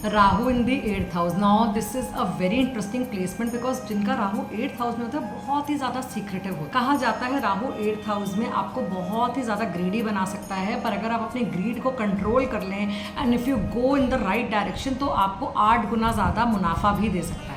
Rahu in the 8th house. Now this is a very interesting placement because जिनका Rahu 8th house में होता है बहुत ही ज्यादा सीक्रेटिव होता है। कहा जाता है राहु 8th हाउस में आपको बहुत ही ज्यादा ग्रीडी बना सकता है, पर अगर आप अपने ग्रीड को कंट्रोल कर लें and if you go in the right direction तो आपको 8 गुना ज्यादा मुनाफा भी दे सकता है।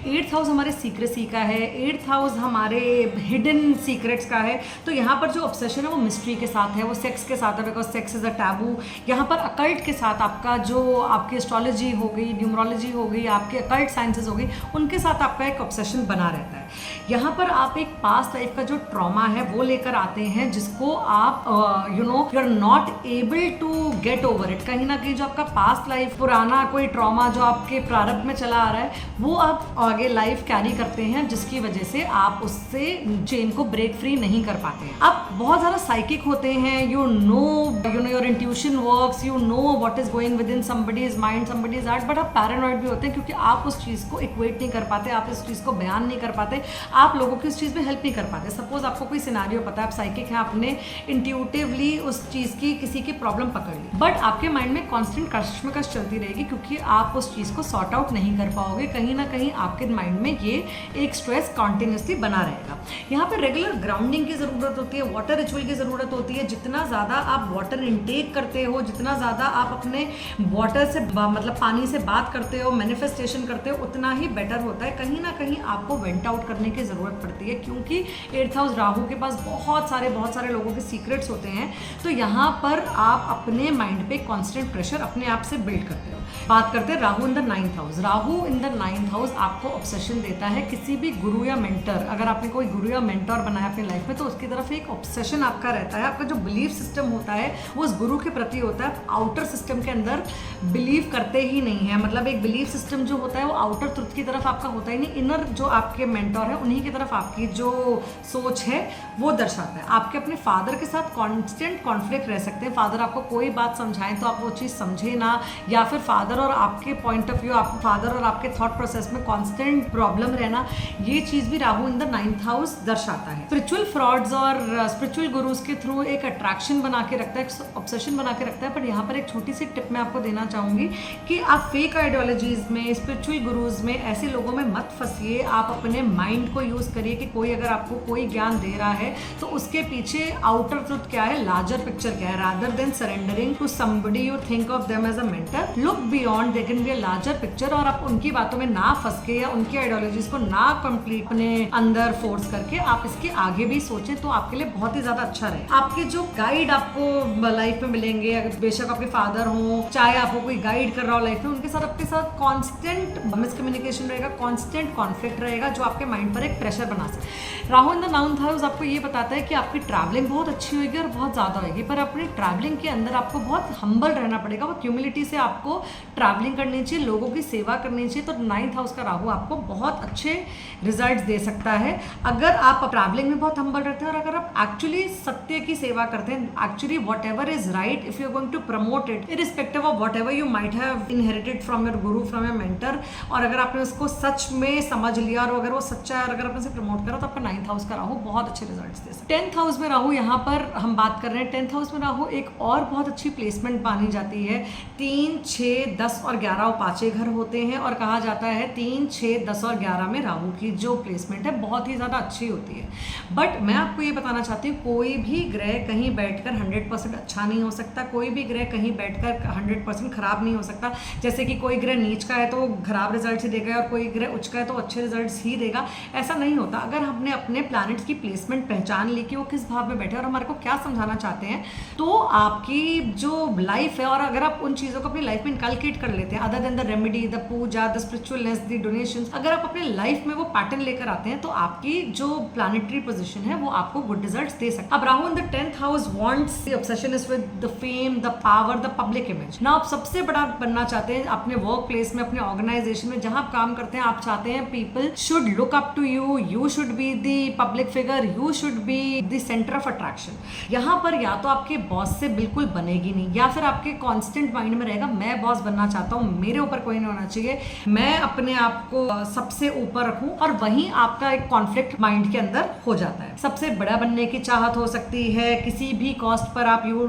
8th हाउस हमारे सीक्रेसी का है, 8th हाउस हमारे हिडन सीक्रेट्स का है। तो यहाँ पर जो ऑब्सेशन है वो मिस्ट्री के साथ है, वो सेक्स के साथ है, because sex is a taboo. यहाँ पर अकल्ट के साथ आपका जो आपकी एस्ट्रोलॉजी हो गई, न्यूमरोलॉजी हो गई, आपके अकल्ट साइंसेज हो गई, उनके साथ आपका एक ऑब्सेशन बना रहता है। यहाँ पर आप एक पास्ट लाइफ का जो ट्रॉमा है वो लेकर आते हैं, जिसको आप you are not able to get over it. कहीं ना कहीं जो आपका पास्ट लाइफ पुराना कोई ट्रॉमा जो आपके प्रारंभ में चला आ रहा है वो आप आगे लाइफ कैरी करते हैं, जिसकी वजह से आप उससे चेन को ब्रेक फ्री नहीं कर पाते हैं। आप बहुत ज़्यादा साइकिक होते हैं, you know your intuition works, you know what is going with in somebody's mind, somebody's heart, but आप पैरानॉइड भी होते हैं क्योंकि आप उस चीज़ को इक्वेट नहीं कर पाते, आप इस चीज़ को बयान नहीं कर पाते, आप लोगों की उस चीज़ में हेल्प नहीं कर पाते। सपोज आपको कोई सिनारियो पता है, आप साइकिक हैं, आपने इंट्यूटिवली उस चीज़ की किसी की प्रॉब्लम पकड़ ली, बट आपके माइंड में कॉन्स्टेंट कश्मकश चलती रहेगी क्योंकि आप उस चीज़ को सॉर्ट आउट नहीं कर पाओगे। कहीं ना कहीं आपके माइंड में ये एक स्ट्रेस कॉन्टिन्यूसली बना रहेगा। यहाँ पे रेगुलर ग्राउंडिंग की ज़रूरत होती है, वाटर रिचुअल की ज़रूरत होती है। जितना ज़्यादा आप वाटर इनटेक करते हो, जितना ज़्यादा आप अपने वाटर से मतलब पानी से बात करते हो, मैनिफेस्टेशन करते हो, उतना ही बेटर होता है। कहीं ना कहीं आपको वेंट आउट करने की ज़रूरत पड़ती है क्योंकि 8th हाउस राहु के पास बहुत सारे लोगों के सीक्रेट्स होते हैं। तो यहाँ पर आप अपने माइंड पे कॉन्स्टेंट प्रेशर अपने आप से बिल्ड करते हो। बात करते हैं Rahu in the 9th house. Rahu in the 9th house आपको ऑब्सेशन देता है किसी भी गुरु या मेंटर। अगर आपने कोई गुरु या मेंटर बनाया अपनी लाइफ में तो उसकी तरफ एक ऑब्सेशन आपका रहता है। आपका जो बिलीफ सिस्टम होता है वो उस गुरु के प्रति होता है। आउटर सिस्टम के अंदर बिलीव करते ही नहीं है, मतलब एक बिलीफ सिस्टम जो होता है वो आउटर ट्रुथ की तरफ आपका होता ही नहीं। इनर जो आपके मेंटर है उन्हीं की तरफ आपकी जो सोच है वो दर्शाता है। आपके अपने फादर के साथ कॉन्स्टेंट कॉन्फ्लिक्ट रह सकते हैं। फादर आपको कोई बात समझाएं तो आप वो चीज़ समझे ना, या फिर फादर और आपके पॉइंट ऑफ व्यू, आप फादर और आपके थॉट प्रोसेस में कॉन्स्टेंट प्रॉब्लम रहना, ये चीज़ भी Rahu in the 9th house दर्शाता है। स्पिरिचुअल फ्रॉड्स और स्पिरिचुअल गुरुज के थ्रू एक अट्रैक्शन बना के रखता है, ऑब्सेशन बना के रखता है। पर यहाँ पर एक छोटी सी टिप मैं आपको देना चाहूँगी कि आप फेक आइडियोलॉजीज में, स्पिरिचुअल गुरुज में, ऐसे लोगों में मत फंसिए। आप अपने माइंड को यूज़ करिए कि कोई अगर आपको कोई ज्ञान दे रहा है तो उसके पीछे आउटर ट्रुथ क्या है, लार्जर पिक्चर क्या है। Rather than surrendering to somebody you think of them as a mentor, look beyond, they can be a larger picture. और आप उनकी बातों में ना फंस के या उनकी आइडियोलॉजीज को ना कंप्लीट अपने अंदर फोर्स करके आप इसके आगे भी सोचें तो आपके लिए बहुत ही ज्यादा अच्छा रहे। आपके जो गाइड आपको लाइफ में मिलेंगे, अगर बेशक आपके फादर हो, चाहे आपको कोई गाइड कर रहा हो लाइफ में, उनके साथ आपके साथ कॉन्स्टेंट मिसकम्युनिकेशन रहेगा, कॉन्स्टेंट कॉन्फ्लिक्ट रहेगा जो आपके माइंड पर एक प्रेशर बना सकता। Rahu in the 9th house आपको ये बताता है कि आपकी ट्रैवलिंग बहुत अच्छी होगी और बहुत ज़्यादा होगी, पर अपनी ट्रैवलिंग के अंदर आपको बहुत हम्बल रहना पड़ेगा। वो ह्यूमिलिटी से आपको ट्रैवलिंग करनी चाहिए, लोगों की सेवा करनी चाहिए। तो 9th हाउस का राहु आपको बहुत अच्छे रिजल्ट्स दे सकता है अगर आप ट्रैवलिंग में बहुत हम्बल रहते हैं और अगर आप एक्चुअली सत्य की सेवा करते हैं। Actually whatever is right, if you are going to promote it irrespective of whatever you might have inherited from your guru, from your mentor, और अगर आपने उसको सच में समझ लिया और अगर वो सच्चा है और अगर आपने उसे प्रमोट करा तो आपका 9th हाउस का राहु बहुत अच्छे रिजल्ट्स दे सकता है। 10th हाउस में राहु, यहाँ पर हम बात कर रहे हैं 10th हाउस में राहु एक और बहुत अच्छी प्लेसमेंट मानी जाती है। 3, 6, 10 और 11 उपाचे घर होते हैं और कहा जाता है 3, 6, 10 और 11 में राहु की जो प्लेसमेंट है बहुत ही ज़्यादा अच्छी होती है। बट मैं आपको ये बताना चाहती हूँ कोई भी ग्रह कहीं बैठकर 100% अच्छा नहीं हो सकता, कोई भी ग्रह कहीं बैठकर 100% खराब नहीं हो सकता। जैसे कि कोई ग्रह नीच का है तो खराब रिजल्ट ही देगा और कोई ग्रह उच्च का है तो अच्छे रिजल्ट्स ही देगा, ऐसा नहीं होता। अगर हमने अपने प्लैनेट्स की प्लेसमेंट पहचान ली कि वो किस भाव में बैठे और हमारे को क्या समझाना चाहते हैं, तो आपकी जो लाइफ है और अगर आप उन चीज़ों को अपनी लाइफ में इनकलकेट कर लेते हैं, other than the remedy, the puja, the spiritualness, the donations, अगर आप अपने लाइफ में वो पैटर्न लेकर आते हैं तो आपकी जो प्लैनेटरी पोजीशन है वो आपको गुड रिजल्ट्स दे सकता है। अब Rahu in the 10th house wants the obsession is with the fame, the power, the public image. ना आप सबसे बड़ा बनना चाहते हैं अपने वर्क प्लेस में, अपने ऑर्गेनाइजेशन में जहां आप काम करते हैं। आप चाहते हैं people should look up to you, you should be the public figure, you should be the centre of attraction. यहाँ पर या तो आपके बॉस से बिल्कुल बनेगी नहीं या फिर आपके कॉन्स्टेंट माइंड में रहेगा मैं बॉस बनना चाहता हूँ, मेरे ऊपर कोई नहीं होना चाहिए, मैं अपने आप को सबसे ऊपर रखूं, और वहीं आपका एक कॉन्फ्लिक्ट माइंड के अंदर हो जाता है। सबसे बड़ा बनने की चाहत हो सकती है, किसी भी कॉस्ट पर आप you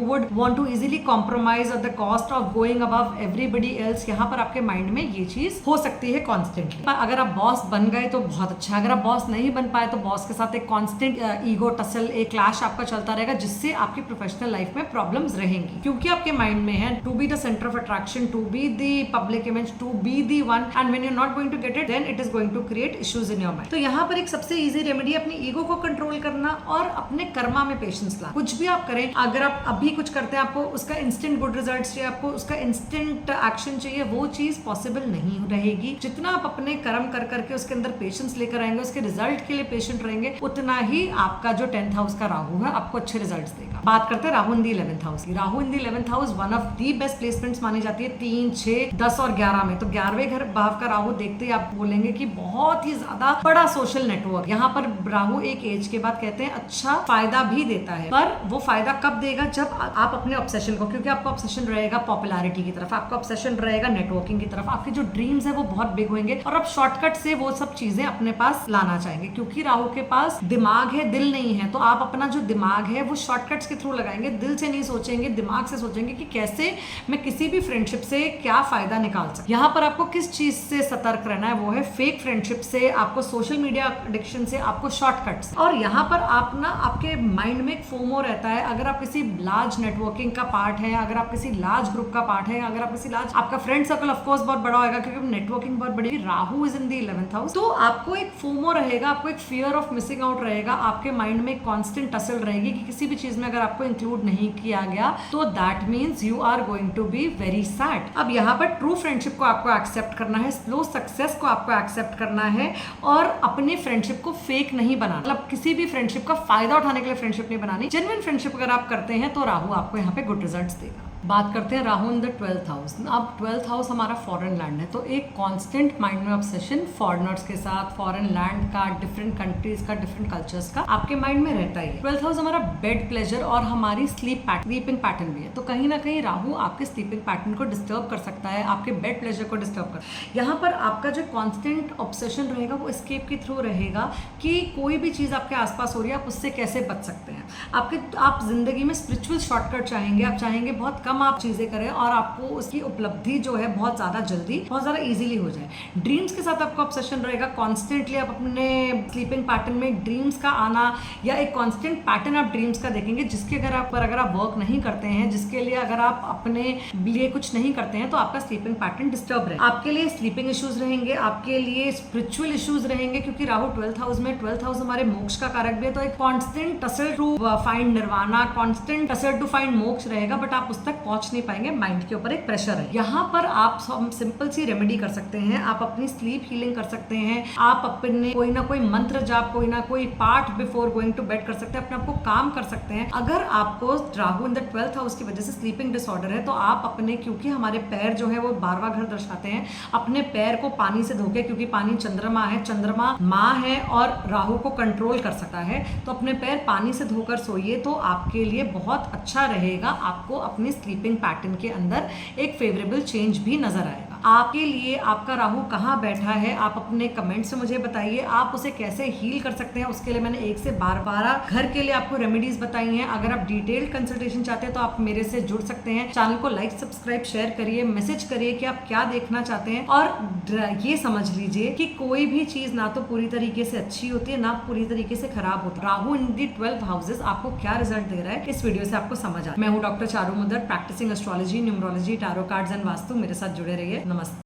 would want to easily compromise at the cost of going above everybody else. यहाँ पर आपके माइंड में ये चीज हो सकती है कॉन्स्टेंटली। अगर आप बॉस बन गए तो बहुत अच्छा, अगर आप बॉस नहीं बन पाए तो बॉस के साथ एक कॉन्स्टेंट ईगो टसल, एक क्लैश आपका चलता रहेगा, जिससे आपकी प्रोफेशनल लाइफ में प्रॉब्लम्स रहेंगी, क्योंकि आपके माइंड में है to be the centre of attraction, to be the public image, to be the one, and when you are not going to get it then it is going to create issues in your mind. तो यहाँ पर एक सबसे easy remedy अपनी ego को control करना और अपने कर्मा में पेशेंस ला। कुछ भी आप करें, अगर आप अभी कुछ करते हैं, आपको उसका इंस्टेंट गुड रिजल्ट चाहिए, आपको उसका इंस्टेंट एक्शन चाहिए, वो चीज पॉसिबल नहीं रहेगी। जितना आप अपने कर्म कर करके उसके अंदर पेशेंस लेकर आएंगे, उसके रिजल्ट के लिए पेशेंट रहेंगे, उतना ही आपका जो 10th हाउस का राहु है आपको अच्छे रिजल्ट्स देगा। बात करते हैं राहु इन दी 11th हाउस की। राहु इन दी 11th house one of the best placements मानी जाती है 3, 6, 10 और 11 में। तो 11वें घर भाव का राहु देखते ही आप बोलेंगे कि बहुत ही ज्यादा बड़ा सोशल नेटवर्क। यहाँ पर राहु एक एज के बाद कहते हैं अच्छा फायदा भी देता है, पर वो फायदा कब देगा, जब आप अपने ऑब्सेशन को, क्योंकि आपका ऑब्सेशन रहेगा पॉपुलैरिटी की तरफ, आपका ऑब्सेशन रहेगा नेटवर्किंग की तरफ, आपके जो ड्रीम्स है वो बहुत बिग होंगे और आप शॉर्टकट से वो सब चीजें अपने पास लाना चाहेंगे, क्योंकि राहु के पास दिमाग है, दिल नहीं है। तो आप अपना जो दिमाग है वो शॉर्टकट्स के थ्रू लगाएंगे, दिल से नहीं सोचेंगे, दिमाग से सोचेंगे कि कैसे मैं किसी भी फ्रेंडशिप से क्या फायदा निकाल सकता। यहाँ पर आपको किस चीज से सतर्क रहना है, वो है फेक फ्रेंडशिप से, आपको सोशल मीडिया एडिक्शन से, आपको शॉर्टकट्स। और यहाँ पर आप ना, आपके माइंड में एक फोमो रहता है, अगर आप किसी लार्ज नेटवर्किंग का पार्ट है, अगर आप किसी लार्ज ग्रुप का पार्ट है, अगर आप किसी लार्ज, आपका फ्रेंड सर्कल ऑफ कोर्स बहुत बड़ा होगा क्योंकि नेटवर्किंग बहुत बड़ी, Rahu is in the 11th house. तो आपको एक फोमो रहेगा, आपको एक फियर ऑफ मिसिंग आउट रहेगा, आपके माइंड में एक कांस्टेंट टसल रहेगी कि किसी भी चीज में अगर आपको इंक्लूड नहीं किया गया तो that means you are going to be very sad. अब यहाँ पर ट्रू फ्रेंडशिप को आपको एक्सेप्ट करना है, स्लो सक्सेस को आपको एक्सेप्ट करना है, और अपनी फ्रेंडशिप को फेक नहीं बनाना, मतलब किसी भी फ्रेंडशिप का फायदा उठाने के लिए फ्रेंडशिप नहीं बनानी। जेन्युइन फ्रेंडशिप अगर आप करते हैं तो राहु आपको यहाँ पे गुड रिजल्ट्स देगा। बात करते हैं Rahu in the 12th house. अब 12th हाउस हमारा फॉरेन लैंड है, तो एक कांस्टेंट माइंड में ऑब्सेशन फॉरेनर्स के साथ, फॉरेन लैंड का, डिफरेंट कंट्रीज का, डिफरेंट कल्चर्स का आपके माइंड में रहता ही है। 12th हाउस हमारा बेड प्लेजर और हमारी स्लीपिंग पैटर्न भी है, तो कहीं ना कहीं राहु आपके स्लीपिंग पैटर्न को डिस्टर्ब कर सकता है, आपके बेड प्लेजर को डिस्टर्ब कर। यहाँ पर आपका जो कॉन्स्टेंट ऑब्सेशन रहेगा वो एस्केप के थ्रू रहेगा कि कोई भी चीज आपके आसपास हो रही है आप उससे कैसे बच सकते हैं। आप जिंदगी में स्पिरिचुअल शॉर्टकट चाहेंगे, आप चाहेंगे बहुत आप चीजें करें और आपको उसकी उपलब्धि जो है बहुत ज्यादा जल्दी, बहुत ज्यादा इजीली हो जाए। ड्रीम्स के साथ आपका ऑब्सेशन रहेगा, कॉन्स्टेंटली आप अपने स्लीपिंग पैटर्न में ड्रीम्स का आना या एक कॉन्स्टेंट पैटर्न आप ड्रीम्स का देखेंगे, जिसके अगर आप वर्क नहीं करते हैं, जिसके लिए अगर आप अपने लिए कुछ नहीं करते हैं तो आपका स्लीपिंग पैटर्न डिस्टर्ब रहेगा। आपके लिए स्लीपिंग इश्यूज रहेंगे, आपके लिए स्पिरिचुअल इश्यूज रहेंगे, क्योंकि राहु 12th हाउस में, 12th हाउस हमारे मोक्ष का कारक भी है, तो एक constant tussle to find nirvana, constant tussle to find moksha रहेगा, बट आप उस तक पहुंच नहीं पाएंगे, माइंड के ऊपर एक प्रेशर है। यहाँ पर आप सिंपल सी रेमेडी कर सकते हैं, आप अपनी स्लीप हीलिंग कर सकते हैं, आप अपने कोई ना कोई मंत्र जाप, कोई ना कोई पाठ बिफोर गोइंग टू बेड कर सकते हैं, अपने आप को काम कर सकते हैं। अगर आपको Rahu in the 12th house की वजह से स्लीपिंग डिसऑर्डर है तो आप अपने, क्योंकि हमारे पैर जो है वो 12वां घर दर्शाते हैं, अपने पैर को पानी से धोके, क्योंकि पानी चंद्रमा है, चंद्रमा माँ है और राहु को कंट्रोल कर सकता है, तो अपने पैर पानी से धोकर सोइए, तो आपके लिए बहुत अच्छा रहेगा। आपको अपनी स्लीपिंग पैटर्न के अंदर एक फेवरेबल चेंज भी नजर आएगा। आपके लिए आपका राहु कहाँ बैठा है, आप अपने कमेंट से मुझे बताइए, आप उसे कैसे हील कर सकते हैं। उसके लिए मैंने 1 से 12 घर के लिए आपको रेमेडीज बताई हैं। अगर आप डिटेल्ड कंसल्टेशन चाहते हैं तो आप मेरे से जुड़ सकते हैं। चैनल को लाइक, सब्सक्राइब, शेयर करिए, मैसेज करिए कि आप क्या देखना चाहते हैं। और ये समझ लीजिए कि कोई भी चीज ना तो पूरी तरीके से अच्छी होती है, ना पूरी तरीके से खराब होती है। राहु इन दी 12 हाउसेस आपको क्या रिजल्ट दे रहा है, इस वीडियो से आपको समझ आ। मैं हूँ doctor Charu Mudar, practicing astrology, numerology, tarot cards and vastu. मेरे साथ जुड़े रहिए। नमस्ते।